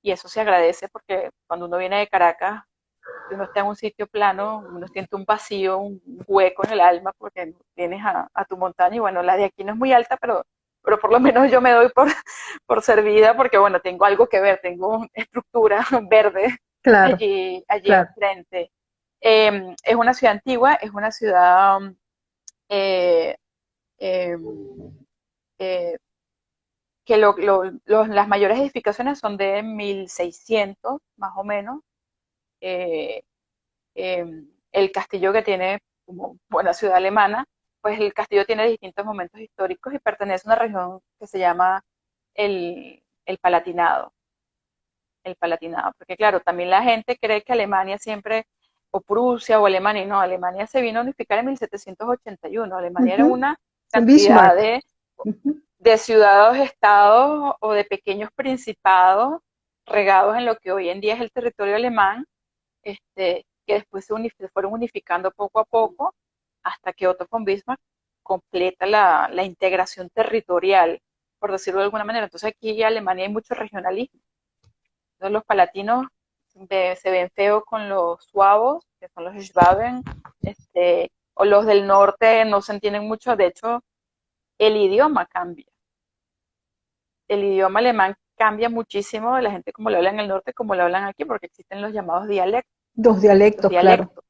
y eso se agradece porque cuando uno viene de Caracas, si uno está en un sitio plano, uno siente un vacío, un hueco en el alma porque no tienes a tu montaña y bueno, la de aquí no es muy alta, pero por lo menos yo me doy por servida porque bueno, tengo algo que ver, tengo estructura verde Claro, allí claro. enfrente. Es una ciudad antigua, es una ciudad eh, eh, eh, que las mayores edificaciones son de 1600 más o menos. Eh, el castillo que tiene como buena ciudad alemana, pues el castillo tiene distintos momentos históricos y pertenece a una región que se llama el Palatinado. El Palatinado, porque claro, también la gente cree que Alemania siempre, o Prusia o Alemania, y no, Alemania se vino a unificar en 1781. Alemania era Ujú. una cantidad Bismarck. Ujú. de ciudades-estados o de pequeños principados regados en lo que hoy en día es el territorio alemán, que después se fueron unificando poco a poco hasta que Otto von Bismarck completa la integración territorial, por decirlo de alguna manera. Entonces aquí en Alemania hay mucho regionalismo. Entonces los palatinos se ven feos con los suavos, que son los Schwaben, o los del norte no se entienden mucho. De hecho, el idioma cambia. El idioma alemán cambia muchísimo de la gente como lo habla en el norte como lo hablan aquí, porque existen los llamados dialectos. Dos Los dialectos, claro. dialectos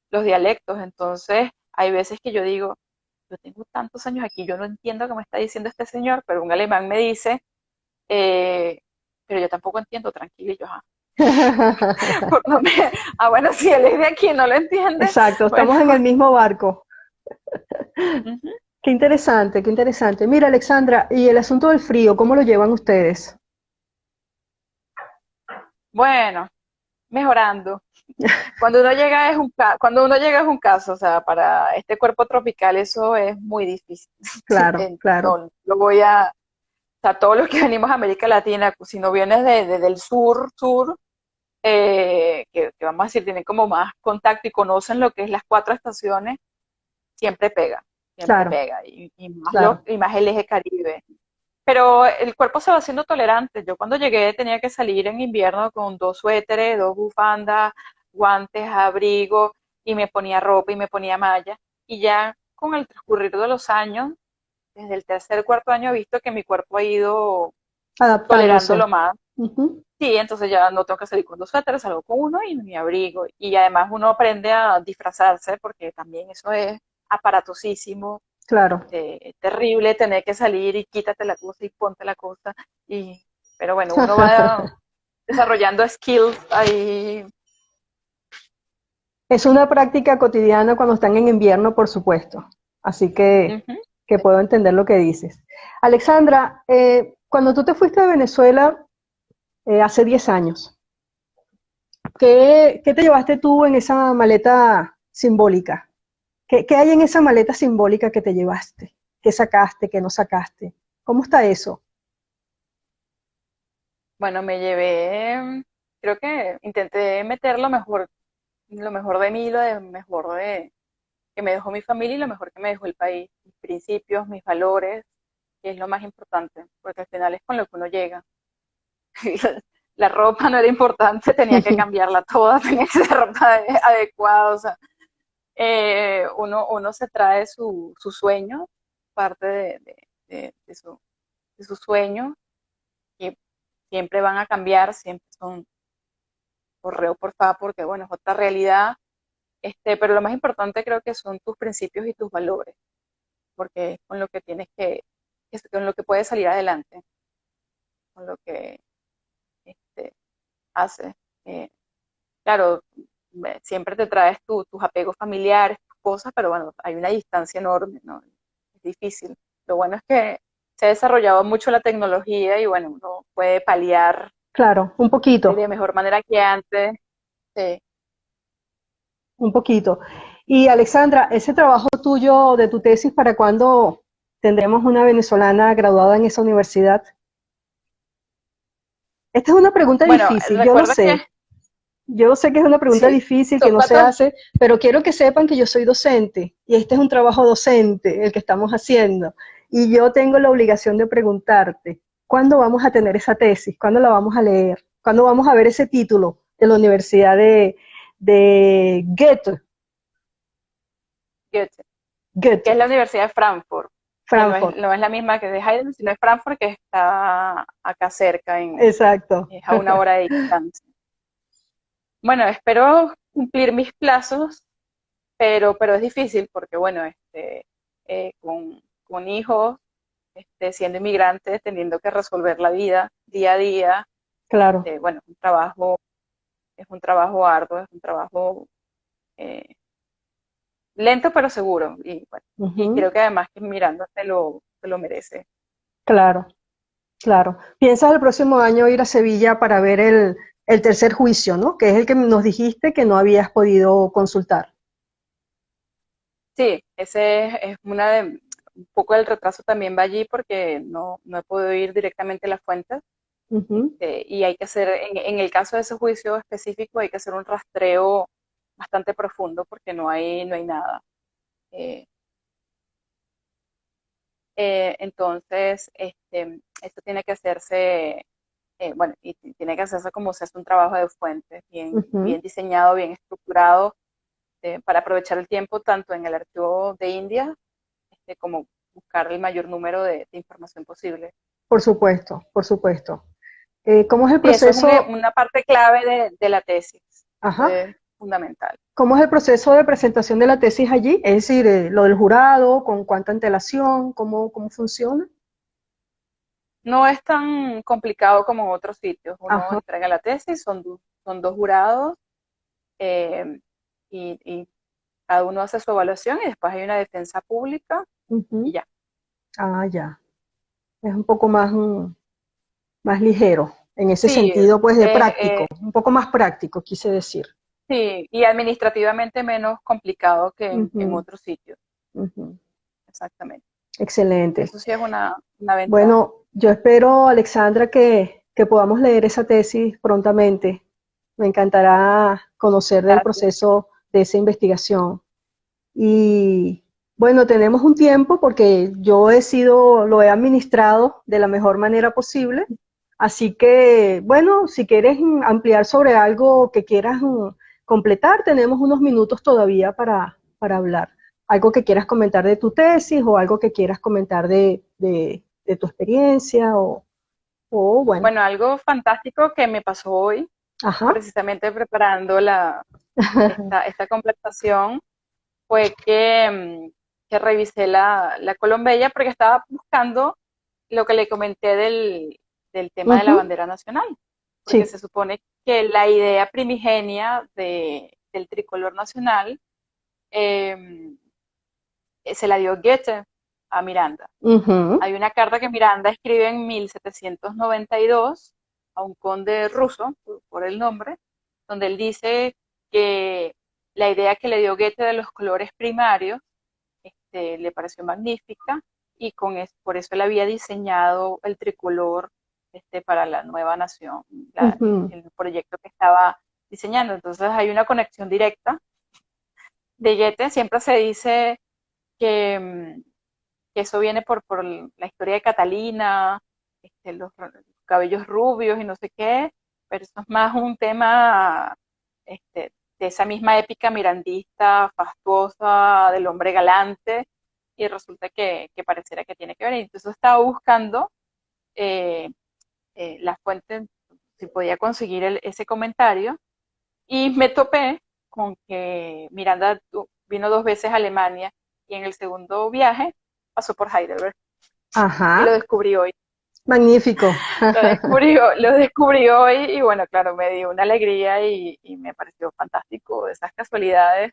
los dialectos. Entonces, hay veces que yo digo, yo tengo tantos años aquí, yo no entiendo qué me está diciendo este señor, pero un alemán me dice, eh, pero yo tampoco entiendo, tranquilo, y yo, por no me, bueno, si él es de aquí y no lo entiende, Exacto, bueno, estamos en el mismo barco. ujú. Qué interesante, qué interesante. Mira, Alexandra, y el asunto del frío, ¿cómo lo llevan ustedes? Bueno, mejorando. Cuando uno llega es un caso, o sea, para este cuerpo tropical eso es muy difícil. Claro, claro. No lo voy a, o sea, todos los que venimos a América Latina, si no vienes del sur, que vamos a decir, tienen como más contacto y conocen lo que es las cuatro estaciones, siempre pega, siempre Claro, pega, claro. y más el eje Caribe. Pero el cuerpo se va haciendo tolerante. Yo cuando llegué tenía que salir en invierno con dos suéteres, dos bufandas, guantes, abrigo, y me ponía ropa y me ponía malla. Y ya con el transcurrir de los años, desde el tercer, cuarto año, he visto que mi cuerpo ha ido Adaptándose. tolerándolo más. Ujú. Sí, entonces ya no tengo que salir con dos suéteres, salgo con uno y mi abrigo. Y además uno aprende a disfrazarse porque también eso es aparatosísimo, Claro. terrible tener que salir y quítate la cosa y ponte la cosa. Pero bueno, uno va desarrollando skills ahí. Es una práctica cotidiana cuando están en invierno, por supuesto. Así Ujú. que puedo entender lo que dices. Alexandra, cuando tú te fuiste de Venezuela hace 10 años, ¿qué te llevaste tú en esa maleta simbólica? ¿Qué hay en esa maleta simbólica que te llevaste? ¿Qué sacaste, qué no sacaste? ¿Cómo está eso? Bueno, me llevé, creo que intenté meter lo mejor de mí, mejor que me dejó mi familia y lo mejor que me dejó el país. Mis principios, mis valores, que es lo más importante, porque al final es con lo que uno llega. La ropa no era importante, tenía que cambiarla toda, tenía que ser ropa adecuada, o sea, uno se trae su sueño, parte de su sueño, que siempre van a cambiar, siempre son correo por favor, porque bueno, es otra realidad, pero lo más importante creo que son tus principios y tus valores. porque es con lo que con lo que puedes salir adelante, con lo que este, haces. Eh, claro, siempre te traes tus apegos familiares, tus cosas, pero bueno, hay una distancia enorme, ¿no? Es difícil. Lo bueno es que se ha desarrollado mucho la tecnología y bueno, uno puede paliar Claro, un poquito, de mejor manera que antes. Sí. un poquito. Y Alexandra, ese trabajo tuyo de tu tesis, ¿para cuándo tendremos una venezolana graduada en esa universidad? Esta es una pregunta Bueno, difícil, yo lo recuerda que sé. Yo sé que es una pregunta sí, difícil, que son no se cuatro, hace, pero quiero que sepan que yo soy docente y este es un trabajo docente el que estamos haciendo. Y yo tengo la obligación de preguntarte, ¿cuándo vamos a tener esa tesis? ¿Cuándo la vamos a leer? ¿Cuándo vamos a ver ese título de la Universidad de Goethe? Goethe, que es Goethe, la Universidad de Frankfurt, que Frankfurt. no es la misma que de Heidelberg, sino es Frankfurt, que está acá cerca, Exacto. es a una hora de distancia. Bueno, espero cumplir mis plazos, pero es difícil porque, bueno, con hijos, siendo inmigrantes, teniendo que resolver la vida día a día, Claro. bueno, es un trabajo arduo, es un trabajo eh, lento pero seguro. Y, bueno, y Ujú. creo que además que Miranda se lo merece. Claro, claro. ¿Piensas el próximo año ir a Sevilla para ver el tercer juicio, ¿no? Que es el que nos dijiste que no habías podido consultar. Sí, es un poco del retraso también va allí porque no he podido ir directamente a las fuentes. Ujú. Y hay que hacer, en el caso de ese juicio específico, hay que hacer un rastreo bastante profundo porque no hay nada. Eh, entonces, esto tiene que hacerse, bueno, y tiene que hacerse como se hace un trabajo de fuentes, Ujú. bien diseñado, bien estructurado, para aprovechar el tiempo tanto en el archivo de India, como buscar el mayor número de información posible. Por supuesto, por supuesto. ¿Cómo es el Sí, eso es proceso? una parte clave de la tesis, eso Ajá. es fundamental. ¿Cómo es el proceso de presentación de la tesis allí? Es decir, lo del jurado, con cuánta antelación, cómo funciona. No es tan complicado como en otros sitios. Uno Ajá. entrega la tesis, son dos jurados, eh, y cada uno hace su evaluación y después hay una defensa pública y Ujú. ya. Ah, ya. Es un poco más, más ligero, en ese Sí, sentido, pues de práctico, eh, un poco más práctico, quise decir. sí, y administrativamente menos complicado que en Ujú, otros sitios, ujú. exactamente. Excelente. Eso sí es una ventaja. Bueno, yo espero, Alexandra, que podamos leer esa tesis prontamente. Me encantará conocer del Gracias. proceso de esa investigación. Y bueno, tenemos un tiempo porque lo he administrado de la mejor manera posible. Así que, bueno, si quieres ampliar sobre algo que quieras completar, tenemos unos minutos todavía para hablar. Algo que quieras comentar de tu tesis o algo que quieras comentar de tu experiencia o bueno, Bueno, algo fantástico que me pasó hoy, ajá. precisamente preparando esta conversación, fue que revisé la Colombella porque estaba buscando lo que le comenté del tema de la Ujú, bandera nacional, porque sí. se supone que la idea primigenia del tricolor nacional eh, se la dio Goethe a Miranda. Ujú, Hay una carta que Miranda escribe en 1792 a un conde ruso, por el nombre, donde él dice que la idea que le dio Goethe de los colores primarios, le pareció magnífica y por eso él había diseñado el tricolor, para la nueva nación, ujú, el proyecto que estaba diseñando. Entonces hay una conexión directa de Goethe. Siempre se dice que, que eso viene por la historia de Catalina, los cabellos rubios y no sé qué, pero eso es más un tema, de esa misma épica mirandista, fastuosa, del hombre galante, y resulta que pareciera que tiene que ver. Entonces estaba buscando eh, la fuente, si podía conseguir ese comentario, y me topé con que Miranda vino dos veces a Alemania y en el segundo viaje pasó por Heidelberg y lo Ajá, descubrí hoy. magnífico. Lo descubrí hoy y bueno, claro, me dio una alegría y me pareció fantástico esas casualidades.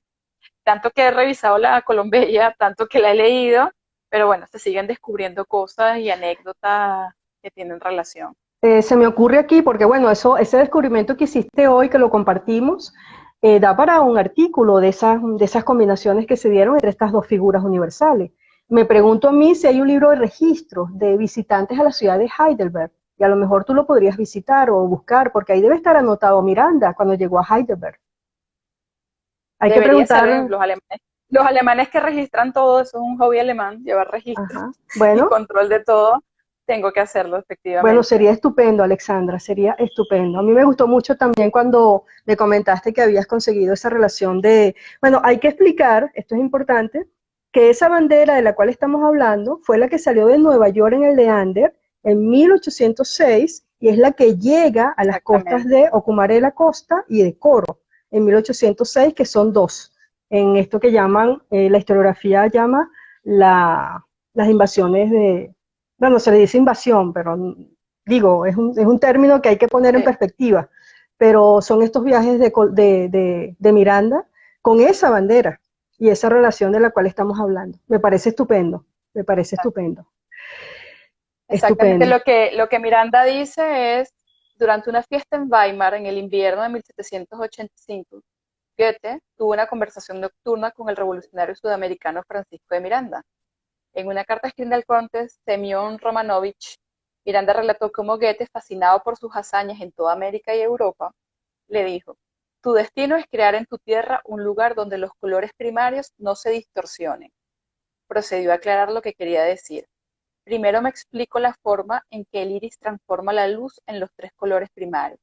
Tanto que he revisado la Colombella, tanto que la he leído, pero bueno, se siguen descubriendo cosas y anécdotas que tienen relación. Se me ocurre aquí, porque bueno, ese descubrimiento que hiciste hoy, que lo compartimos, da para un artículo de esas combinaciones que se dieron entre estas dos figuras universales. Me pregunto a mí si hay un libro de registros de visitantes a la ciudad de Heidelberg, y a lo mejor tú lo podrías visitar o buscar, porque ahí debe estar anotado Miranda cuando llegó a Heidelberg. Hay que Debería ser, preguntar, los alemanes que registran todo, eso es un hobby alemán, llevar registro ajá, y bueno, control de todo, tengo que hacerlo bueno, efectivamente. sería estupendo, Alexandra, sería estupendo. A mí me gustó mucho también cuando me comentaste que habías conseguido esa relación de, bueno, hay que explicar, esto es importante, que esa bandera de la cual estamos hablando fue la que salió de Nueva York en el Leander en 1806 y es la que llega a las costas Exactamente. de Ocumare de la Costa y de Coro en 1806, que son dos, en esto que llaman, la historiografía llama las invasiones de, bueno, se le dice invasión, pero digo, es un término que hay que poner en Sí, perspectiva, pero son estos viajes de Miranda con esa bandera y esa relación de la cual estamos hablando. Me parece estupendo, me parece estupendo, exactamente estupendo. lo que Miranda dice es, durante una fiesta en Weimar en el invierno de 1785, Goethe tuvo una conversación nocturna con el revolucionario sudamericano Francisco de Miranda. En una carta escrita al conde Semyon Romanovich, Miranda relató cómo Goethe, fascinado por sus hazañas en toda América y Europa, le dijo: tu destino es crear en tu tierra un lugar donde los colores primarios no se distorsionen. Procedió a aclarar lo que quería decir. Primero me explico la forma en que el iris transforma la luz en los tres colores primarios,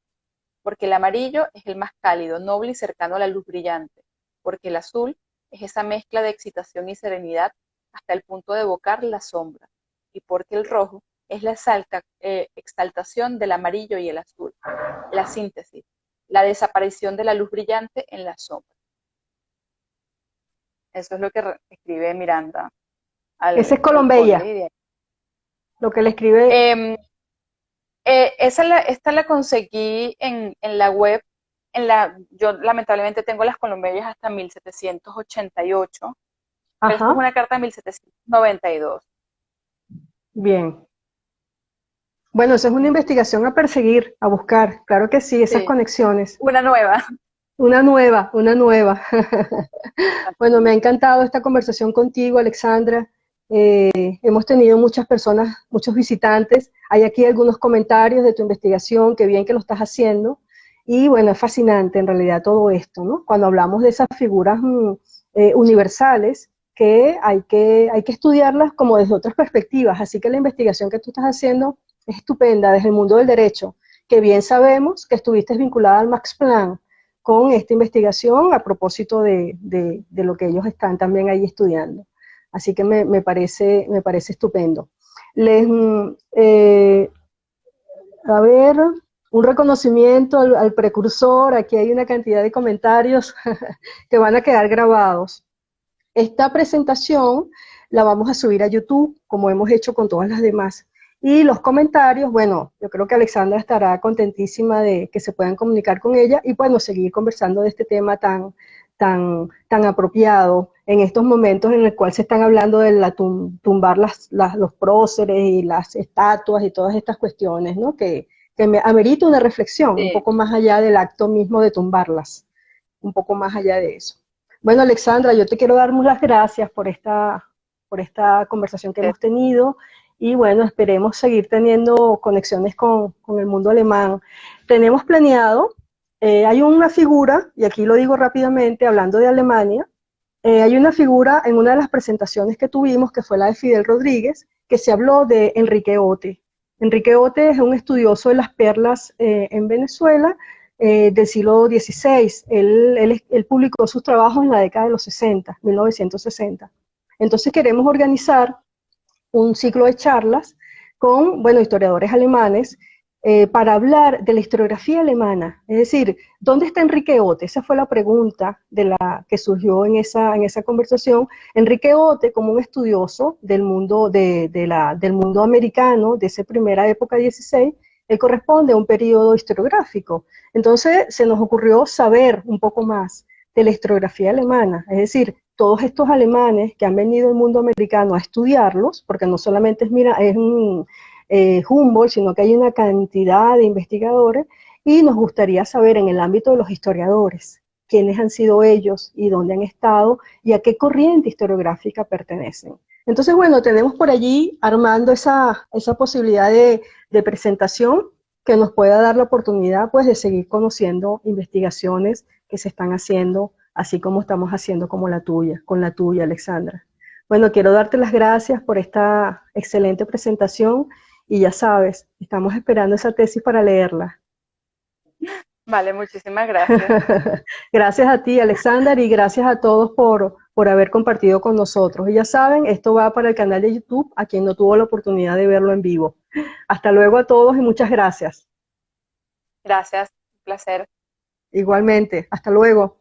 porque el amarillo es el más cálido, noble y cercano a la luz brillante, porque el azul es esa mezcla de excitación y serenidad hasta el punto de evocar la sombra, y porque el rojo es la exaltación del amarillo y el azul, la síntesis, la desaparición de la luz brillante en la sombra. Eso es lo que escribe Miranda Ese es al Colombella, conde. lo que le escribe, Eh, esta la conseguí en la web. Yo lamentablemente tengo las Colombellas hasta 1788, pero esto es ajá, una carta de 1792. bien. Bueno, esa es una investigación a perseguir, a buscar, claro que sí, esas Sí, conexiones. una nueva. Una nueva, una nueva. Bueno, me ha encantado esta conversación contigo, Alexandra. Hemos tenido muchas personas, muchos visitantes. Hay aquí algunos comentarios de tu investigación, qué bien que lo estás haciendo. Y bueno, es fascinante en realidad todo esto, ¿no? Cuando hablamos de esas figuras universales, que hay que estudiarlas como desde otras perspectivas. Así que la investigación que tú estás haciendo es estupenda desde el mundo del derecho, que bien sabemos que estuviste vinculada al Max Planck con esta investigación a propósito de lo que ellos están también ahí estudiando. Así que me parece estupendo. Les, a ver, un reconocimiento al precursor, aquí hay una cantidad de comentarios que van a quedar grabados. Esta presentación la vamos a subir a YouTube, como hemos hecho con todas las demás. Y los comentarios, bueno, yo creo que Alexandra estará contentísima de que se puedan comunicar con ella y bueno, seguir conversando de este tema tan apropiado en estos momentos en el cual se están hablando de tumbar los próceres y las estatuas y todas estas cuestiones, ¿no? Que amerita una reflexión un Sí, poco más allá del acto mismo de tumbarlas, un poco más allá de eso. Bueno, Alexandra, yo te quiero dar muchas gracias por esta conversación que sí. hemos tenido y bueno, esperemos seguir teniendo conexiones con el mundo alemán. Tenemos planeado, hay una figura, y aquí lo digo rápidamente, hablando de Alemania, hay una figura en una de las presentaciones que tuvimos, que fue la de Fidel Rodríguez, que se habló de Enrique Ote. Enrique Ote es un estudioso de las perlas en Venezuela del siglo XVI. Él publicó sus trabajos en la década de los 60, 1960. Entonces queremos organizar un ciclo de charlas con, bueno, historiadores alemanes para hablar de la historiografía alemana. Es decir, ¿dónde está Enrique Ote? Esa fue la pregunta que surgió en esa conversación. Enrique Ote, como un estudioso del mundo, del mundo americano, de esa primera época 16, él corresponde a un periodo historiográfico. Entonces se nos ocurrió saber un poco más de la historiografía alemana, es decir, todos estos alemanes que han venido al mundo americano a estudiarlos, porque no solamente es un Humboldt, sino que hay una cantidad de investigadores, y nos gustaría saber en el ámbito de los historiadores quiénes han sido ellos y dónde han estado y a qué corriente historiográfica pertenecen. Entonces, bueno, tenemos por allí armando esa posibilidad de presentación que nos pueda dar la oportunidad pues de seguir conociendo investigaciones que se están haciendo, así como estamos haciendo como con la tuya, Alexandra. Bueno, quiero darte las gracias por esta excelente presentación y ya sabes, estamos esperando esa tesis para leerla. Vale, muchísimas gracias. Gracias a ti, Alexander, y gracias a todos por haber compartido con nosotros. Y ya saben, esto va para el canal de YouTube, a quien no tuvo la oportunidad de verlo en vivo. Hasta luego a todos y muchas gracias. Gracias, un placer. Igualmente, hasta luego.